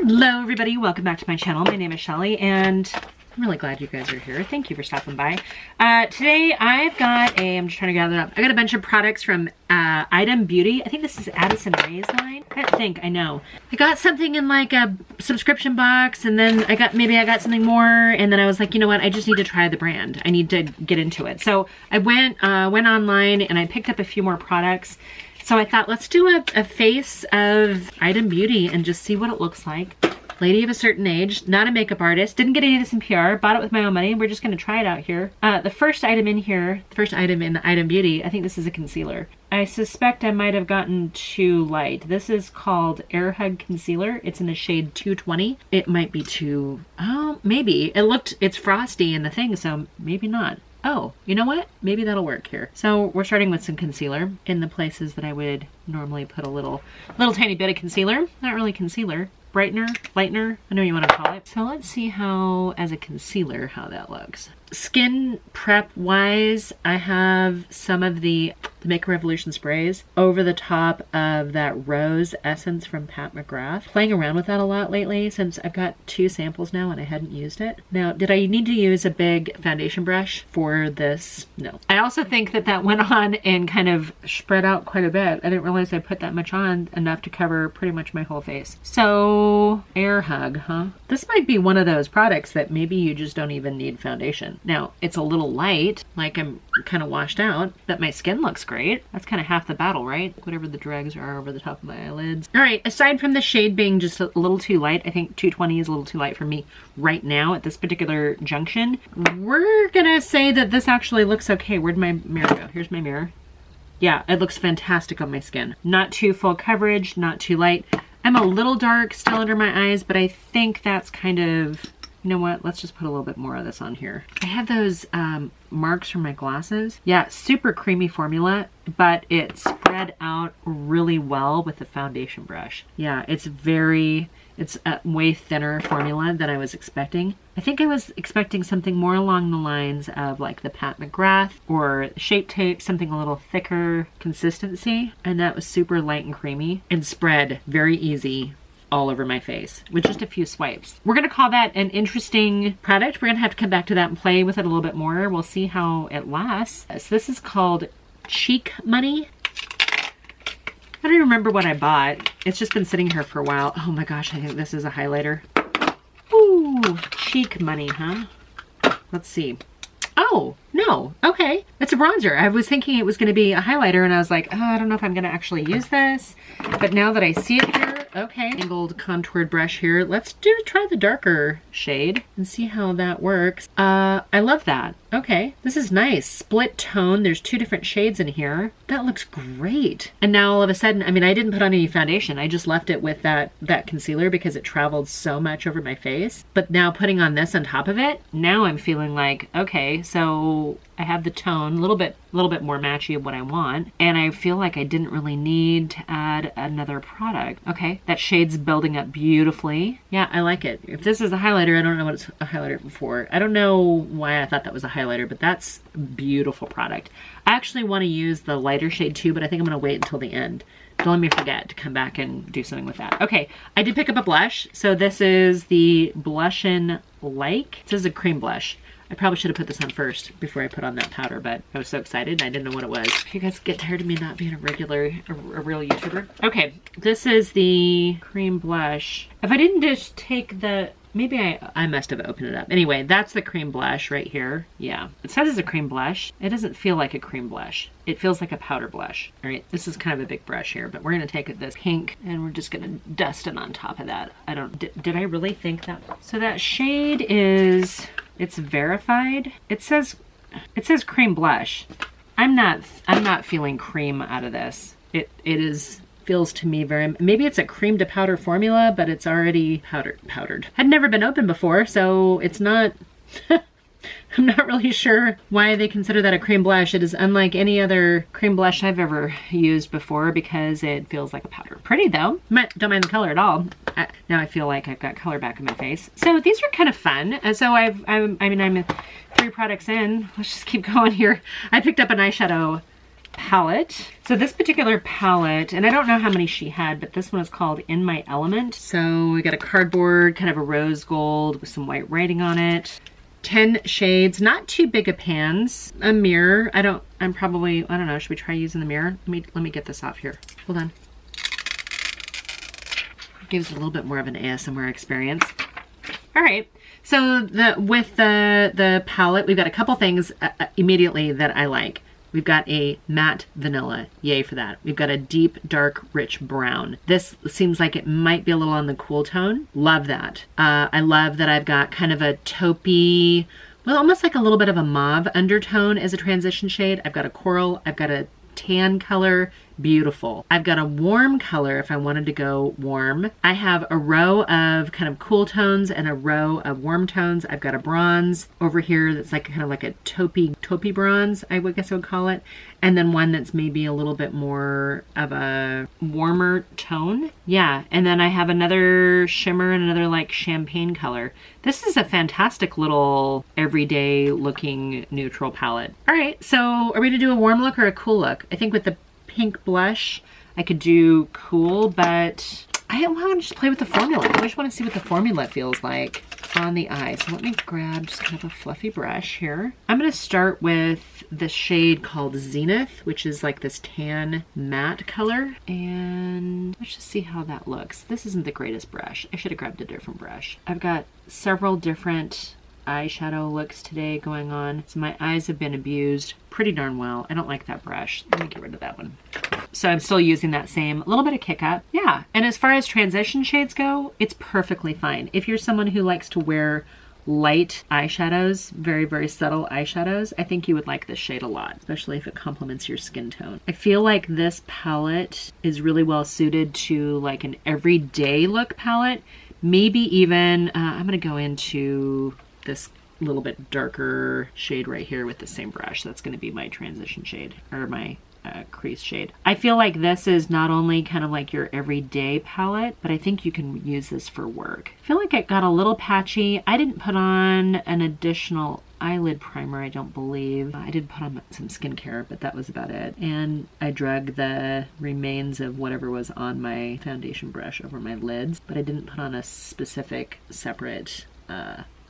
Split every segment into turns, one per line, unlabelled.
Hello everybody, welcome back to my channel. My name is Shelly and I'm really glad you guys are here. Thank you for stopping by. Today I've got I'm just trying to gather it up. I got a bunch of products from Item Beauty. I think this is Addison Rae's line. I know. I got something in like a subscription box and then maybe I got something more and then I was like, you know what, I just need to try the brand. I need to get into it. So I went online and I picked up a few more products. So I thought, let's do a face of Item Beauty and just see what it looks like. Lady of a certain age, not a makeup artist, didn't get any of this in PR, bought it with my own money. We're just gonna try it out here. The first item in here, the first item in Item Beauty, I think this is a concealer. I suspect I might have gotten too light. This is called Air Hug Concealer. It's in the shade 220. It might be too, oh, maybe. It's frosty in the thing, so maybe not. Oh, you know what? Maybe that'll work here. So we're starting with some concealer in the places that I would normally put a little tiny bit of concealer. Not really concealer. Brightener, lightener, I know you want to call it. So let's see how, as a concealer, how that looks. Skin prep wise, I have some of the Makeup Revolution sprays over the top of that Rose Essence from Pat McGrath. Playing around with that a lot lately since I've got 2 samples now and I hadn't used it. Now, did I need to use a big foundation brush for this? No. I also think that went on and kind of spread out quite a bit. I didn't realize I put that much on, enough to cover pretty much my whole face. So, Air Hug, huh? This might be one of those products that maybe you just don't even need foundation. Now, it's a little light, like I'm kind of washed out, but my skin looks great. That's kind of half the battle, right? Whatever the dregs are over the top of my eyelids. All right, aside from the shade being just a little too light, I think 220 is a little too light for me right now at this particular junction. We're gonna say that this actually looks okay. Where'd my mirror go? Here's my mirror. Yeah, it looks fantastic on my skin. Not too full coverage, not too light. I'm a little dark still under my eyes, but I think that's kind of, you know what? Let's just put a little bit more of this on here. I have those marks from my glasses. Yeah, super creamy formula, but it spread out really well with the foundation brush. Yeah, it's a way thinner formula than I was expecting. I think I was expecting something more along the lines of like the Pat McGrath or Shape Tape, something a little thicker consistency. And that was super light and creamy and spread very easy all over my face with just a few swipes. We're gonna call that an interesting product. We're gonna have to come back to that and play with it a little bit more. We'll see how it lasts. So this is called Cheek Money. I don't even remember what I bought. It's just been sitting here for a while. Oh my gosh, I think this is a highlighter. Ooh, Cheek Money, huh? Let's see. Oh, no, okay. It's a bronzer. I was thinking it was gonna be a highlighter and I was like, oh, I don't know if I'm gonna actually use this. But now that I see it here, okay. Angled contoured brush here. Let's try the darker shade and see how that works. I love that. Okay, this is nice. Split tone. There's 2 different shades in here. That looks great. And now all of a sudden, I mean, I didn't put on any foundation. I just left it with that concealer because it traveled so much over my face. But now putting on this on top of it, now I'm feeling like, okay, so I have the tone, a little bit more matchy of what I want. And I feel like I didn't really need to add another product. Okay, that shade's building up beautifully. Yeah, I like it. If this is a highlighter, I don't know what it's a highlighter for. I don't know why I thought that was a highlighter, but that's a beautiful product. I actually want to use the lighter shade too, but I think I'm going to wait until the end. Don't let me forget to come back and do something with that. Okay, I did pick up a blush. So this is the Blushin' Like. This is a cream blush. I probably should have put this on first before I put on that powder, but I was so excited and I didn't know what it was. You guys get tired of me not being a real YouTuber? Okay, this is the cream blush. If I didn't just take the, maybe I must have opened it up. Anyway, that's the cream blush right here. Yeah, it says it's a cream blush. It doesn't feel like a cream blush. It feels like a powder blush. All right, this is kind of a big brush here, but we're gonna take this pink and we're just gonna dust it on top of that. Did I really think that? So that shade is, it's verified. It says cream blush. I'm not feeling cream out of this. It feels to me very, maybe it's a cream to powder formula, but it's already powdered. Had never been opened before, so it's not, I'm not really sure why they consider that a cream blush. It is unlike any other cream blush I've ever used before because it feels like a powder. Pretty though. Don't mind the color at all. Now I feel like I've got color back in my face. So these are kind of fun. So I'm 3 products in. Let's just keep going here. I picked up an eyeshadow palette. So this particular palette, and I don't know how many she had, but this one is called In My Element. So we got a cardboard, kind of a rose gold with some white writing on it. 10 shades, not too big a pans. A mirror. I don't know, should we try using the mirror? Let me get this off here. Hold on. Gives it a little bit more of an ASMR experience. All right. So with the palette, we've got a couple things immediately that I like. We've got a matte vanilla, yay for that. We've got a deep, dark, rich brown. This seems like it might be a little on the cool tone. Love that. I love that I've got kind of a taupey, well, almost like a little bit of a mauve undertone as a transition shade. I've got a coral, I've got a tan color, beautiful. I've got a warm color if I wanted to go warm. I have a row of kind of cool tones and a row of warm tones. I've got a bronze over here that's like kind of like a taupey bronze, I would guess I would call it. And then one that's maybe a little bit more of a warmer tone. Yeah, and then I have another shimmer and another like champagne color. This is a fantastic little everyday looking neutral palette. All right, so are we gonna do a warm look or a cool look? I think with the pink blush, I could do cool, but I want to just play with the formula. I just want to see what the formula feels like on the eye. So let me grab just kind of a fluffy brush here. I'm going to start with the shade called Zenith, which is like this tan matte color. And let's just see how that looks. This isn't the greatest brush. I should have grabbed a different brush. I've got several different eyeshadow looks today going on. So my eyes have been abused pretty darn well. I don't like that brush. Let me get rid of that one. So I'm still using that same, a little bit of Kick Up. Yeah, and as far as transition shades go, it's perfectly fine. If you're someone who likes to wear light eyeshadows, very, very subtle eyeshadows, I think you would like this shade a lot, especially if it complements your skin tone. I feel like this palette is really well suited to like an everyday look palette. Maybe even, I'm gonna go into this little bit darker shade right here with the same brush. That's going to be my transition shade, or my crease shade. I feel like this is not only kind of like your everyday palette, but I think you can use this for work. I feel like it got a little patchy. I didn't put on an additional eyelid primer, I don't believe. I did put on some skincare, but that was about it. And I drug the remains of whatever was on my foundation brush over my lids, but I didn't put on a specific separate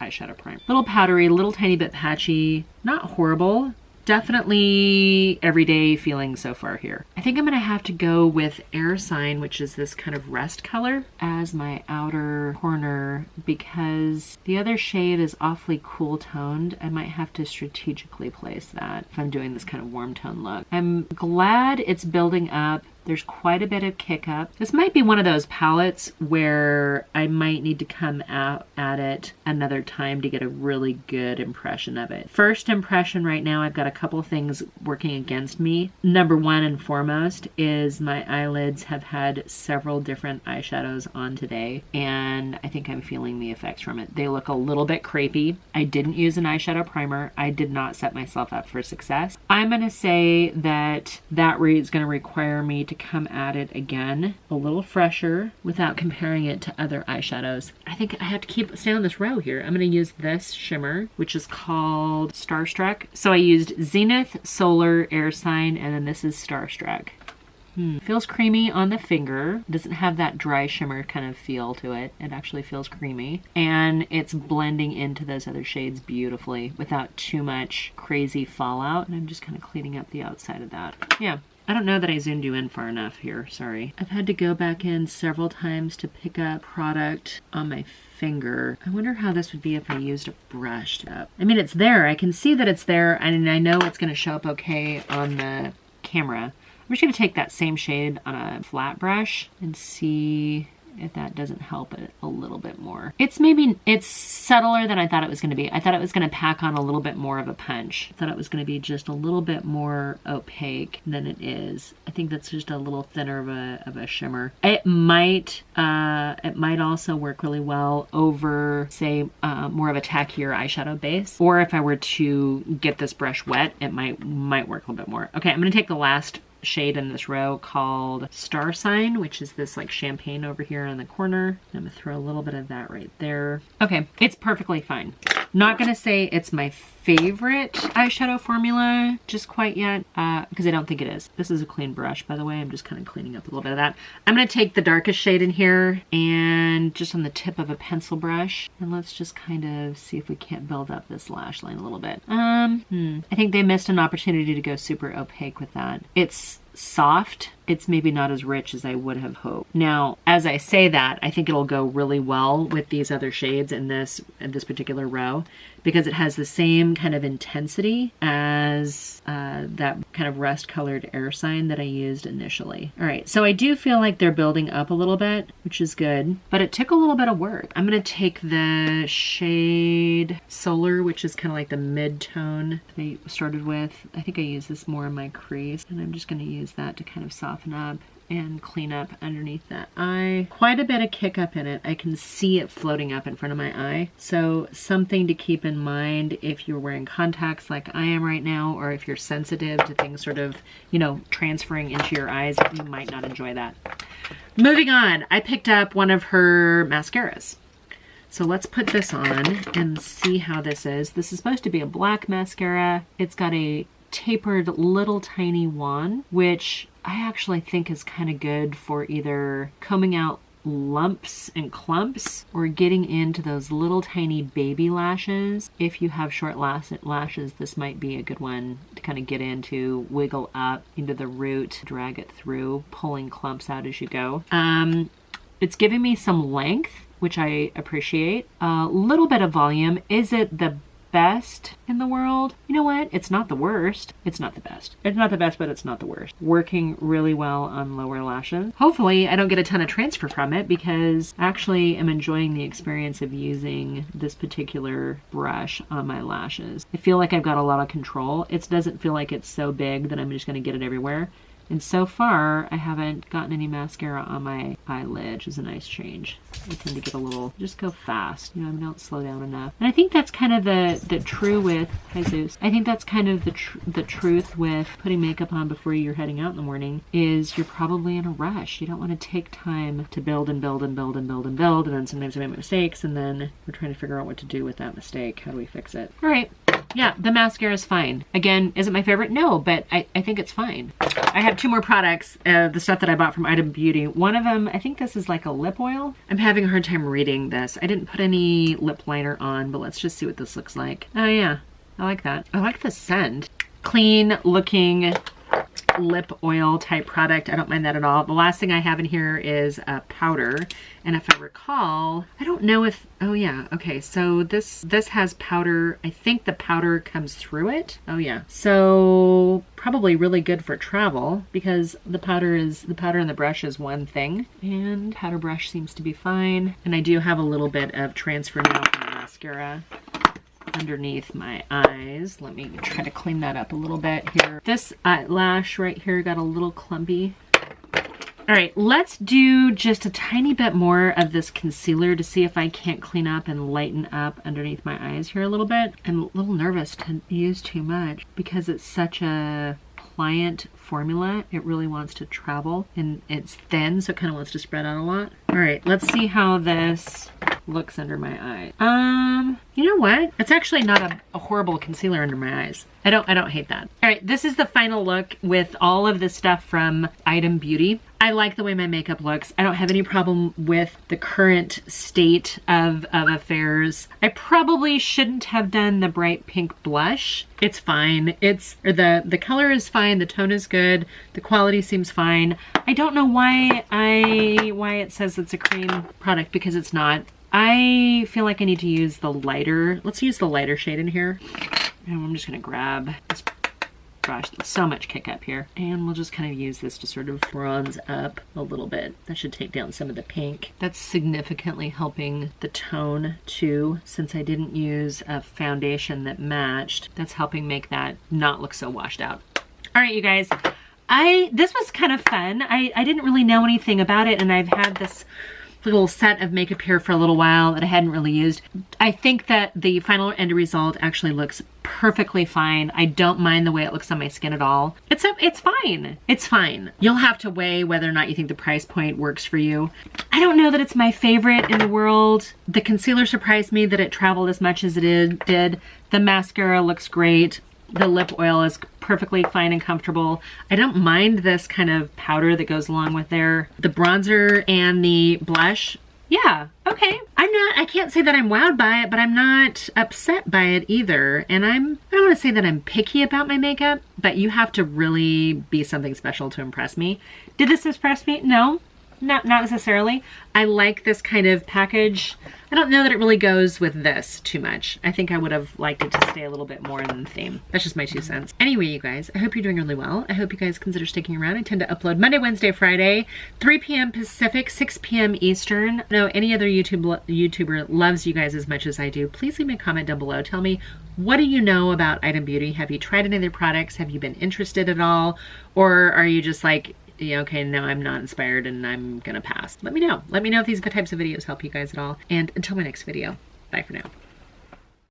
eyeshadow primer. Little powdery, little tiny bit patchy, not horrible. Definitely everyday feeling so far here. I think I'm gonna have to go with Air Sign, which is this kind of rust color, as my outer corner because the other shade is awfully cool toned. I might have to strategically place that if I'm doing this kind of warm tone look. I'm glad it's building up. There's quite a bit of Kick Up. This might be one of those palettes where I might need to come out at it another time to get a really good impression of it. First impression right now, I've got a couple things working against me. Number one and foremost is my eyelids have had several different eyeshadows on today, and I think I'm feeling the effects from it. They look a little bit crepey. I didn't use an eyeshadow primer. I did not set myself up for success. I'm gonna say that is gonna require me to come at it again a little fresher without comparing it to other eyeshadows. I think I have to stay on this row here. I'm going to use this shimmer, which is called Starstruck. So I used Zenith, Solar, Air Sign, and then this is Starstruck. Feels creamy on the finger. Doesn't have that dry shimmer kind of feel to it. It actually feels creamy. And it's blending into those other shades beautifully without too much crazy fallout. And I'm just kind of cleaning up the outside of that. Yeah. I don't know that I zoomed you in far enough here, sorry. I've had to go back in several times to pick up product on my finger. I wonder how this would be if I used a brush. I mean, it's there. I can see that it's there, and I know it's going to show up okay on the camera. I'm just going to take that same shade on a flat brush and see if that doesn't help it a little bit more. It's subtler than I thought it was going to be. I thought it was going to pack on a little bit more of a punch. I thought it was going to be just a little bit more opaque than it is. I think that's just a little thinner of a shimmer. It might also work really well over, say, more of a tackier eyeshadow base. Or if I were to get this brush wet, it might work a little bit more. Okay, I'm going to take the last shade in this row called Star Sign, which is this like champagne over here in the corner. I'm gonna throw a little bit of that right there. Okay, it's perfectly fine. Not gonna say it's my favorite eyeshadow formula just quite yet, because I don't think it is. This is a clean brush, by the way. I'm just kind of cleaning up a little bit of that. I'm gonna take the darkest shade in here and just on the tip of a pencil brush, and let's just kind of see if we can't build up this lash line a little bit. I think they missed an opportunity to go super opaque with that. It's soft. It's maybe not as rich as I would have hoped. Now, as I say that, I think it'll go really well with these other shades in this particular row, because it has the same kind of intensity as that kind of rust-colored air sign that I used initially. All right, so I do feel like they're building up a little bit, which is good, but it took a little bit of work. I'm gonna take the shade Solar, which is kind of like the mid-tone I started with. I think I use this more in my crease, and I'm just gonna use that to kind of soften up and clean up underneath that eye. Quite a bit of kick up in it. I can see it floating up in front of my eye. So something to keep in mind if you're wearing contacts like I am right now, or if you're sensitive to things sort of, you know, transferring into your eyes, you might not enjoy that. Moving on, I picked up one of her mascaras. So let's put this on and see how this is. This is supposed to be a black mascara. It's got a tapered little tiny wand, which I actually think is kind of good for either combing out lumps and clumps or getting into those little tiny baby lashes. If you have short lashes, this might be a good one to kind of get into, wiggle up into the root, drag it through, pulling clumps out as you go. It's giving me some length, which I appreciate. A little bit of volume. Is it the best in the world? You know what? It's not the worst. It's not the best. It's not the best, but it's not the worst. Working really well on lower lashes. Hopefully I don't get a ton of transfer from it, because I actually am enjoying the experience of using this particular brush on my lashes. I feel like I've got a lot of control. It doesn't feel like it's so big that I'm just going to get it everywhere. And so far, I haven't gotten any mascara on my eyelid, which is a nice change. I tend to get a little, just go fast. You know, I don't slow down enough. And I think that's kind of the true with, hi Zeus. I think that's kind of the truth with putting makeup on before you're heading out in the morning, is you're probably in a rush. You don't want to take time to build and build and build and build and build. And then sometimes we make mistakes, and then we're trying to figure out what to do with that mistake. How do we fix it? All right. Yeah, the mascara is fine. Again, is it my favorite? No, but I think it's fine. I have two more products, the stuff that I bought from Item Beauty. One of them, I think this is like a lip oil. I'm having a hard time reading this. I didn't put any lip liner on, but let's just see what this looks like. Oh yeah, I like that. I like the scent. Clean looking lip oil type product. I don't mind that at all. The last thing I have in here is a powder, and if I recall, I don't know if, oh yeah, okay, so this has powder. I think the powder comes through it. Oh yeah, so probably really good for travel, because the powder and the brush is one thing, and powder brush seems to be fine. And I do have a little bit of transfer now from the mascara underneath my eyes. Let me try to clean that up a little bit here. This eyelash right here got a little clumpy. All right, let's do just a tiny bit more of this concealer to see if I can't clean up and lighten up underneath my eyes here a little bit. I'm a little nervous to use too much because it's such a pliant formula. It really wants to travel, and it's thin, so it kind of wants to spread out a lot. All right, let's see how this looks under my eye. You know what? It's actually not a horrible concealer under my eyes. I don't hate that. All right, this is the final look with all of this stuff from Item Beauty. I like the way my makeup looks. I don't have any problem with the current state of affairs. I probably shouldn't have done the bright pink blush. It's fine. The color is fine. The tone is good. The quality seems fine. I don't know why it says it's a cream product, because it's not. I feel like I need to use the lighter. Let's use the lighter shade in here. And I'm just gonna grab this brush. So much kick up here. And we'll just kind of use this to sort of bronze up a little bit. That should take down some of the pink. That's significantly helping the tone too, since I didn't use a foundation that matched. That's helping make that not look so washed out. All right, you guys. This was kind of fun. I didn't really know anything about it, and I've had this little set of makeup here for a little while that I hadn't really used. I think that the final end result actually looks perfectly fine. I don't mind the way it looks on my skin at all. It's fine. It's fine. You'll have to weigh whether or not you think the price point works for you. I don't know that it's my favorite in the world. The concealer surprised me that it traveled as much as it did. The mascara looks great. The lip oil is perfectly fine and comfortable. I don't mind this kind of powder that goes along with there. The bronzer and the blush, yeah, okay. I can't say that I'm wowed by it, but I'm not upset by it either. And I don't want to say that I'm picky about my makeup, but you have to really be something special to impress me. Did this impress me? No. Not necessarily. I like this kind of package. I don't know that it really goes with this too much. I think I would have liked it to stay a little bit more in the theme. That's just my 2 cents. Anyway, you guys, I hope you're doing really well. I hope you guys consider sticking around. I tend to upload Monday, Wednesday, Friday, 3 p.m. Pacific, 6 p.m. Eastern. No, any other YouTuber loves you guys as much as I do. Please leave me a comment down below. Tell me, what do you know about Item Beauty? Have you tried any of their products? Have you been interested at all? Or are you just like, yeah, okay, no, I'm not inspired and I'm gonna pass. Let me know. Let me know if these types of videos help you guys at all. And until my next video, bye for now.